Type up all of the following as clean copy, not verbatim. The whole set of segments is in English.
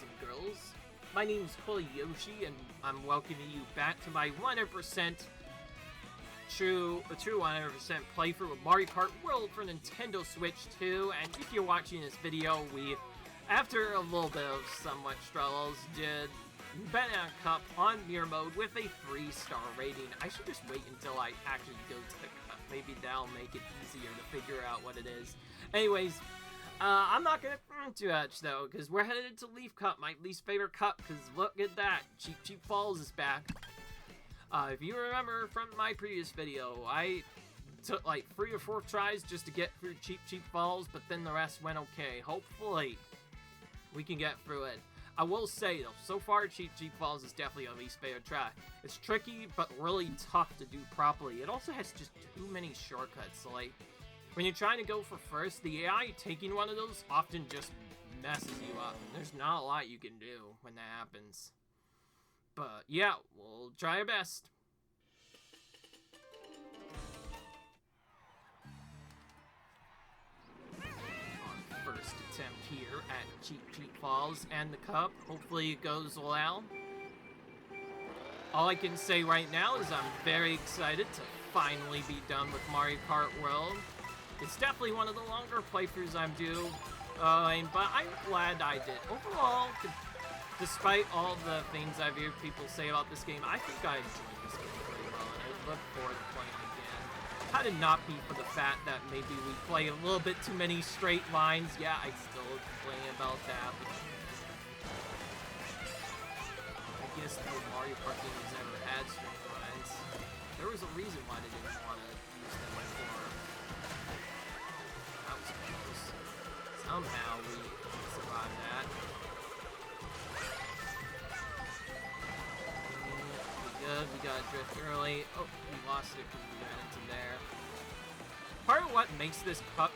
and girls. My name is Yoshi, and I'm welcoming you back to my 100% true 100% playthrough of Mario Kart World for Nintendo Switch 2. And if you're watching this video, we, after a little bit of somewhat struggles, did Banana Cup on Mirror Mode with a 3-star rating. I should just wait until I actually go to the cup. Maybe that'll make it easier to figure out what it is. Anyways, I'm not gonna too much though, because we're headed to Leaf Cup, my least favorite cup, because look at that, Cheap Falls is back. If you remember from my previous video, I took like 3 or 4 tries just to get through Cheap Falls, but then the rest went okay. Hopefully, we can get through it. I will say though, so far Cheap Falls is definitely a least favorite track. It's tricky, but really tough to do properly. It also has just too many shortcuts, so like, when you're trying to go for first, the AI taking one of those often just messes you up. And there's not a lot you can do when that happens. But yeah, we'll try our best. On first attempt here at Cheap Falls and the cup. Hopefully it goes well. All I can say right now is I'm very excited to finally be done with Mario Kart World. It's definitely one of the longer playthroughs I'm due, but I'm glad I did. Overall, despite all the things I've heard people say about this game, I think I enjoyed this game pretty well, and I look forward to playing it again. Had it not be for the fact that maybe we play a little bit too many straight lines, yeah, I still complain about that. But I guess no Mario Kart game has ever had straight lines. There was a reason why they didn't want to use them before. That was close. Somehow we survived that. Good, we got drift early. Oh, we lost it because we ran into there. Part of what makes this cup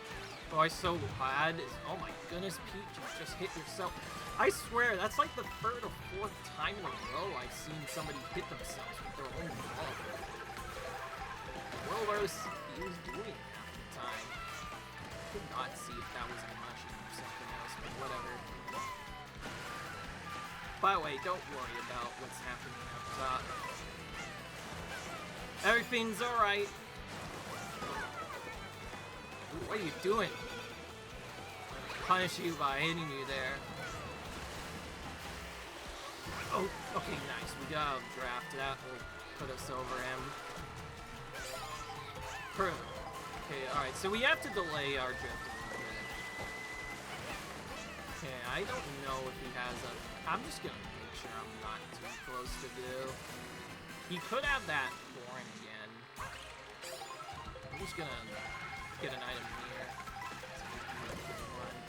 so bad is, oh my goodness, Pete, you just hit yourself. I swear, that's like the 3rd or 4th time in a row I've seen somebody hit themselves with their own ball. What was he was doing half the time? I could not see if that was an emotion or something else, but whatever. By the way, don't worry about what's happening up top. Everything's alright. What are you doing? Punish you by hitting you there. Oh, okay, nice. We got a draft. That will put us over him. Perfect. Okay, alright, so we have to delay our drift a little bit. Okay, I don't know if he has a... I'm just gonna make sure I'm not too close to do. He could have that thorn again. I'm just gonna get an item here.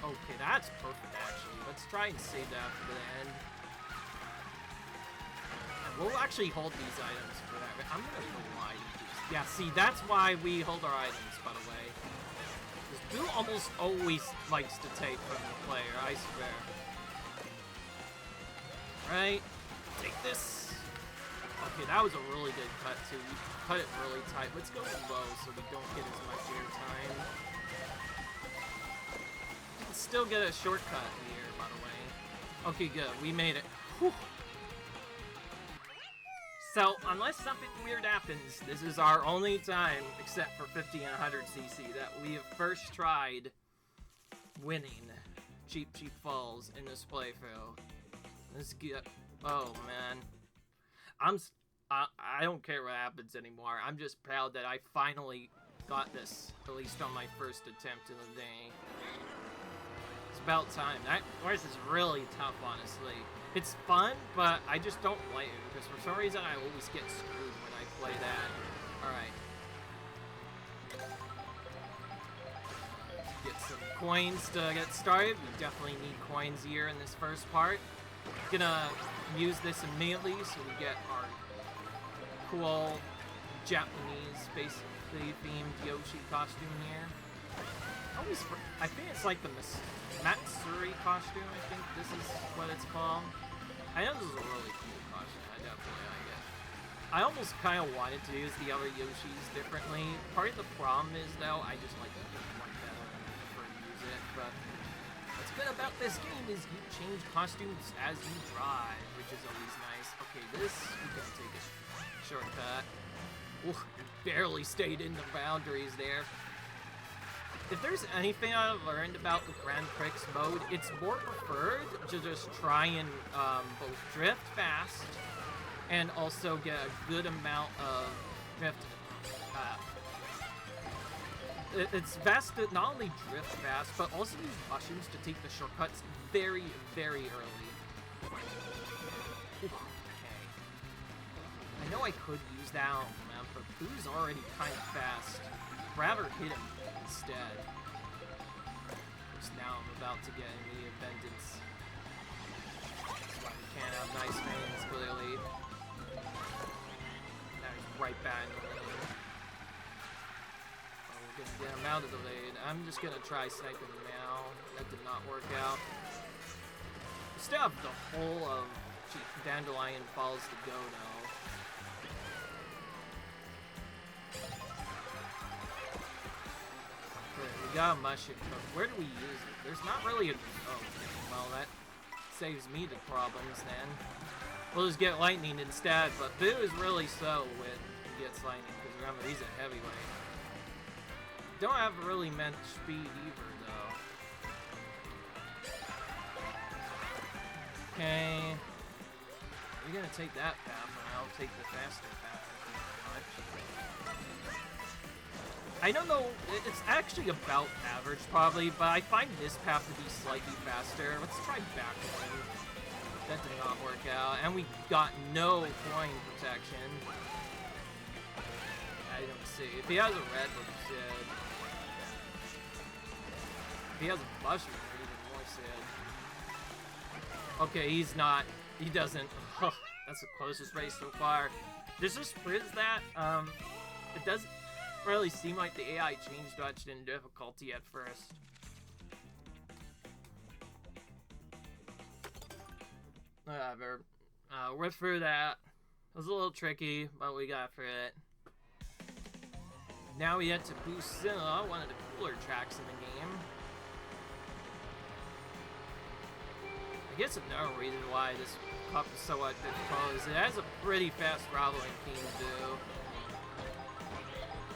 Okay, that's perfect actually. Let's try and save that for the end. And we'll actually hold these items for that. I'm gonna know why you do. Yeah, see, that's why we hold our items, by the way. Because Boo almost always likes to take from the player, I swear. Right, take this. Okay, that was a really good cut too. We cut it really tight. Let's go low so we don't get as much air time. We can still get a shortcut here, by the way. Okay, good. We made it. Whew. So, unless something weird happens, this is our only time, except for 50 and 100cc, that we have first tried winning Cheap Falls in this playthrough. Let's get... Oh, man. I don't care what happens anymore. I'm just proud that I finally got this, at least on my first attempt of the day. It's about time. That course is really tough, honestly. It's fun, but I just don't like it, because for some reason I always get screwed when I play that. Alright. Get some coins to get started. We definitely need coins here in this first part. Gonna use this immediately so we get our cool Japanese, basically themed Yoshi costume here. I think it's like the Matsuri costume, I think this is what it's called. I know this is a really cool costume, I definitely like it. I almost kind of wanted to use the other Yoshis differently. Part of the problem is, though, I just like the big one better and I prefer to use it, but it's been a about this game is you change costumes as you drive, which is always nice. Okay, this, we can take a shortcut. Ooh, barely stayed in the boundaries there. If there's anything I've learned about the Grand Prix mode, it's more preferred to just try and both drift fast and also get a good amount of drift. It's best to not only drift fast, but also use mushrooms to take the shortcuts very, very early. Ooh, okay. I know I could use that on map, but Boo's already kind of fast. Rather hit him instead. Just now I'm about to get immediate vengeance. That's why we can't have nice things, clearly. Now he's right back in the lane. Gonna get him out of the lead. I'm just gonna try sniping him now. That did not work out. We still have the whole of Dandelion Falls to go now. Okay, we got a mushroom cook. Where do we use it? There's not really a... Oh, well, that saves me the problems then. We'll just get lightning instead, but Boo is really slow when he gets lightning, because remember, he's a heavyweight. Don't have really much speed either, though. Okay. We're gonna take that path, and I'll take the faster path. I don't know, it's actually about average, probably, but I find this path to be slightly faster. Let's try backwind. That did not work out, and we got no flying protection. I don't see. If he has a red, we're dead. If he has a mushroom, we're even more sad. Okay, he's not. He doesn't. Oh, that's the closest race so far. This just proves that it doesn't really seem like the AI changed much in difficulty at first. Whatever. We're through that. It was a little tricky, but we got through it. Now we head to Bucilla, one of the cooler tracks in the game. I guess another reason why this cup is so difficult is it has a pretty fast traveling team too.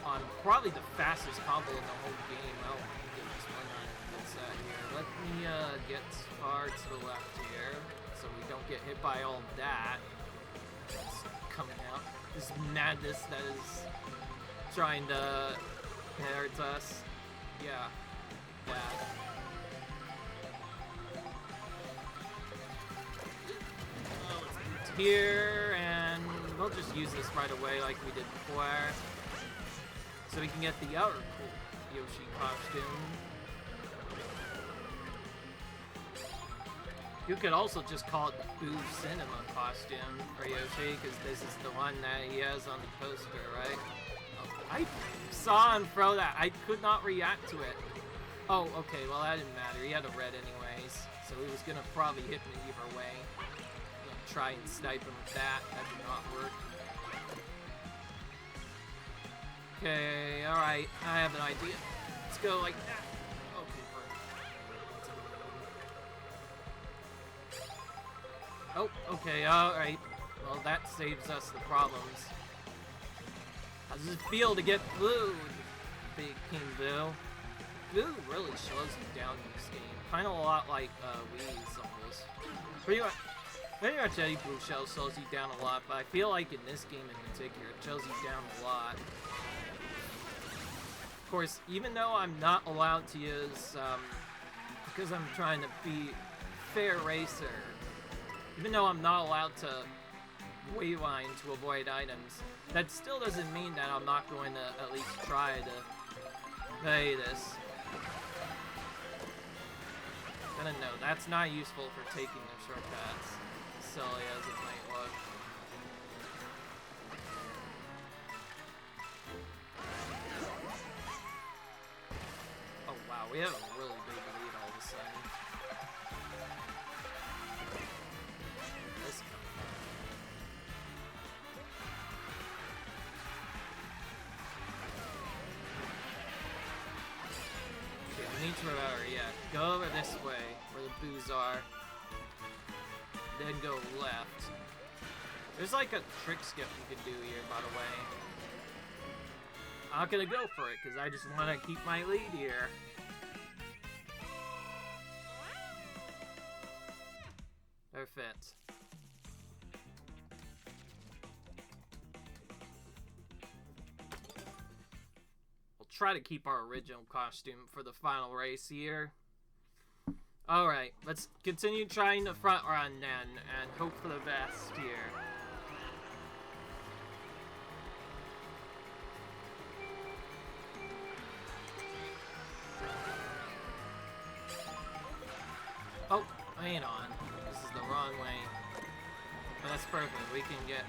On probably the fastest combo in the whole game. Oh my goodness, why not get that here? Let me get far to the left here, so we don't get hit by all of that. It's coming out. This madness that is trying to hurt us. Yeah. Bad. Here, and we'll just use this right away like we did before. So we can get the other cool Yoshi costume. You could also just call it the Boo Cinema costume for Yoshi, because this is the one that he has on the poster, right? Oh, I saw him throw that. I could not react to it. Oh, okay, well that didn't matter. He had a red anyways, so he was gonna probably hit me either way. Try and snipe him with that. That did not work. Okay, alright. I have an idea. Let's go like that. Okay, oh, okay, alright. Well, that saves us the problems. How does it feel to get blued, Big King Boo? Boo really slows you down in this game. Kind of a lot like Wii's almost. Pretty much any blue shell slows you down a lot, but I feel like in this game in particular, it slows you down a lot. Of course, even though I'm not allowed to use, because I'm trying to be fair racer, even though I'm not allowed to wayline to avoid items, that still doesn't mean that I'm not going to at least try to play this. I don't know, that's not useful for taking the shortcuts. Silly as it might look. Oh wow, we have a really big lead all of a sudden. This okay, we need to remember, yeah, go over this way, where the boos are. Then go left. There's like a trick skip you can do here, by the way. I'm not gonna go for it, because I just want to keep my lead here. Perfect. We'll try to keep our original costume for the final race here. Alright, let's continue trying the front run then, and hope for the best here. Oh, hang on. This is the wrong way. But that's perfect. We can get...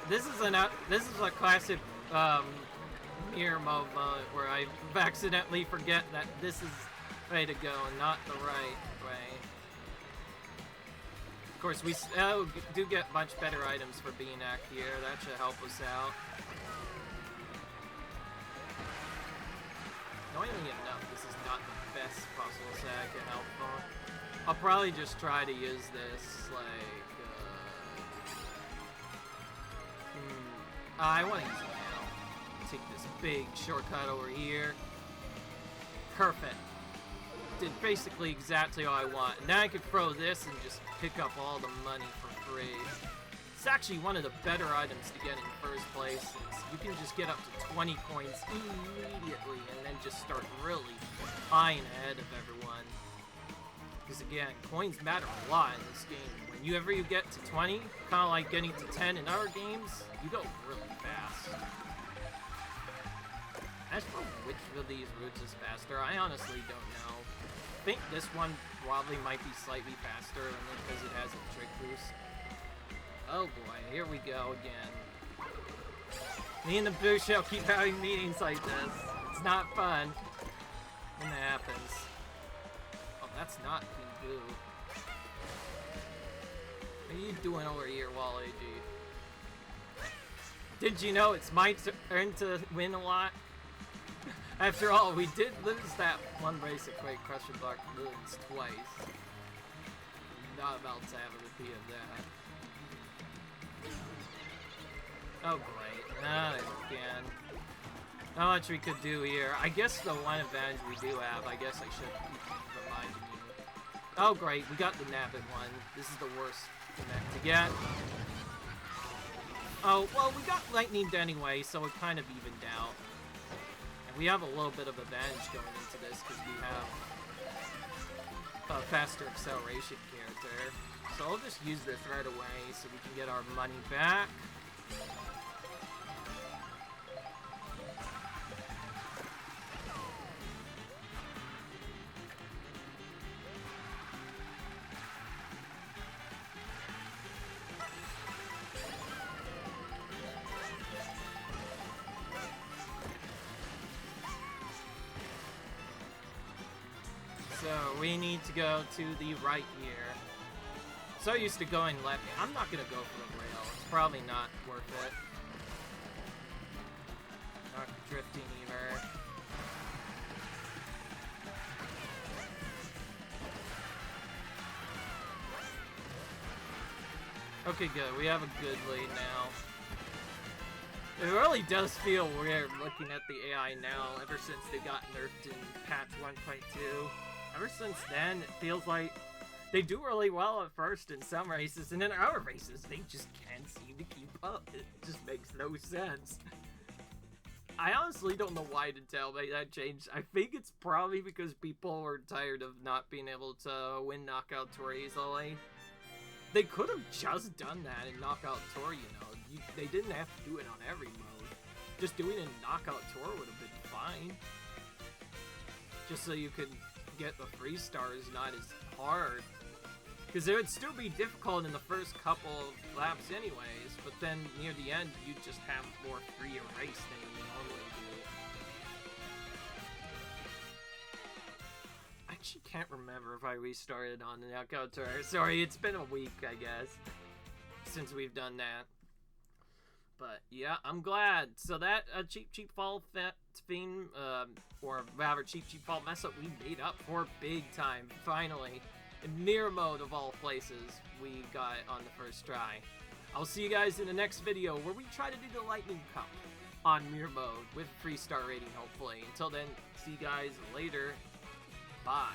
This is a classic mirror mode moment where I accidentally forget that this is the way to go and not the right way. Of course, we do get much better items for being back here. That should help us out. Annoyingly enough, this is not the best possible set I can help on. I'll probably just try to use this, like, I want to use it now. Take this big shortcut over here. Perfect. Did basically exactly all I want. Now I could throw this and just pick up all the money for free. It's actually one of the better items to get in the first place, since you can just get up to 20 coins immediately and then just start really flying ahead of everyone. Because again, coins matter a lot in this game. Whenever you get to 20, kind of like getting to 10 in other games, you go really fast. As for which of these routes is faster, I honestly don't know. I think this one probably might be slightly faster because it has a trick boost. Oh boy, here we go again. Me and the Boo Shell keep having meetings like this. It's not fun when that happens. Oh, that's not King Boo. What are you doing over here, Wally G? Did you know it's my turn to win a lot? After all, we did lose that one race at Great Crusher Block Balloons twice. Not about to have a repeat of that. Oh great, not again. Not much we could do here. I guess the one advantage we do have, I guess I should keep reminding you. Oh great, we got the Nabbit one. This is the worst connect to get. Oh, well, we got Lightning anyway, so it kind of evened out. And we have a little bit of advantage going into this because we have a faster acceleration character. So I'll just use this right away so we can get our money back. So we need to go to the right here. So used to going left. I'm not gonna go for the rail. It's probably not worth it. Not drifting either. Okay, good. We have a good lead now. It really does feel weird looking at the AI now, ever since they got nerfed in patch 1.2. Ever since then, it feels like they do really well at first in some races, and in other races, they just can't seem to keep up. It just makes no sense. I honestly don't know why Nintendo made that change. I think it's probably because people were tired of not being able to win Knockout Tour easily. They could have just done that in Knockout Tour, you know. They didn't have to do it on every mode. Just doing it in Knockout Tour would have been fine. Just so you could get the free stars not as hard. Because it would still be difficult in the first couple of laps anyways, but then near the end, you just have more free race than you normally do. I actually can't remember if I restarted on the Knockout Tour. Sorry, it's been a week, I guess, since we've done that. But yeah, I'm glad. So that Cheap Fall thing, or rather Cheap Fault mess up, we made up for big time, finally. In mirror mode of all places, we got it on the first try. I'll see you guys in the next video where we try to do the Lightning Cup on mirror mode with a 3-star rating, hopefully. Until then, see you guys later. Bye.